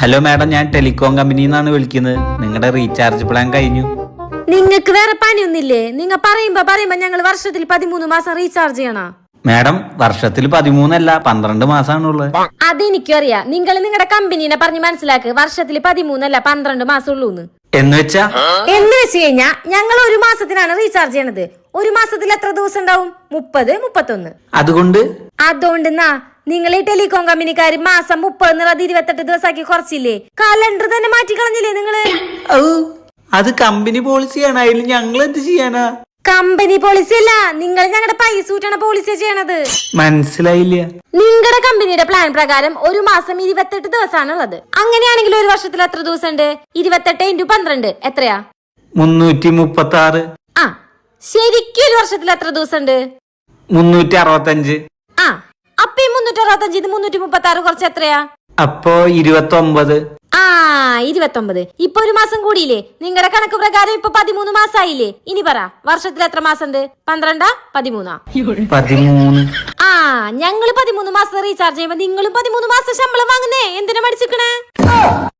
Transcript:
Hello madam, ഞാൻ telecom കമ്പനിയിൽ നിന്നാണ് വിളിക്കുന്നത്. നിങ്ങളുടെ റീചാർജ് പ്ലാൻ കഴിഞ്ഞു. നിങ്ങൾക്ക് വേറെ പണിയൊന്നില്ലേ? നിങ്ങൾ പറയുമ്പോ ഞങ്ങൾ വർഷത്തിൽ 13 മാസം റീചാർജ് ചെയ്യണോ? മാഡം, വർഷത്തിൽ 13 അല്ല 12 മാസമാണുള്ളത്. അതെനിക്കും അറിയാം. നിങ്ങൾ നിങ്ങളുടെ കമ്പനീനെ പറഞ്ഞ് മനസ്സിലാക്ക്. വർഷത്തിൽ 13 അല്ല 12 മാസം ഉള്ളൂന്ന്. എന്ന് വെച്ചാ എന്ന് വെച്ച് കഴിഞ്ഞാ ഞങ്ങൾ ഒരു മാസത്തിനാണ് റീചാർജ് ചെയ്യണത്. ഒരു മാസത്തിൽ എത്ര ദിവസം ഉണ്ടാവും? 30, 31. അതുകൊണ്ടെന്നാ നിങ്ങൾ ഈ ടെലികോം കമ്പനിക്കാര് മാസം 30 എന്നുള്ളത് 28 ദിവസമാക്കി കുറച്ചില്ലേ? കലണ്ടർ തന്നെ മാറ്റി കളഞ്ഞില്ലേ നിങ്ങള്? അത് കമ്പനി പോളിസിയാണ്. അതിൽ ഞങ്ങൾ എന്ത് ചെയ്യാനാ? കമ്പനി പോളിസി അല്ല, നിങ്ങൾ ഞങ്ങളുടെ പൈസ ഊറ്റണ പോളിസി ചെയ്യണത്. മനസ്സിലായില്ല. നിങ്ങളുടെ കമ്പനിയുടെ പ്ലാൻ പ്രകാരം ഒരു മാസം 28 ദിവസമാണ് ഉള്ളത്. അങ്ങനെയാണെങ്കിൽ ഒരു വർഷത്തിൽ എത്ര ദിവസം ഉണ്ട്? 28 × 12 എത്രയാ? 336. ആ, ശരിക്കും ഒരു വർഷത്തിൽ എത്ര ദിവസം ഉണ്ട്? 365. ആ, അപ്പൊ ഈ 365 ഇത് 336 കുറച്ച് എത്രയാ? അപ്പോ 29. ആ, 29. ഇപ്പൊ ഒരു മാസം കൂടിയില്ലേ? നിങ്ങളുടെ കണക്ക് പ്രകാരം ഇപ്പൊ 13 മാസായില്ലേ? ഇനി പറ, വർഷത്തിൽ എത്ര മാസം ഉണ്ട്? 12, 13? 13. ആ, ഞങ്ങള് 13 മാസം റീചാർജ് ചെയ്യുമ്പോ നിങ്ങളും 13 മാസം ശമ്പളം വാങ്ങുന്നേ. എന്തിനാ മടിച്ചിക്കണേ?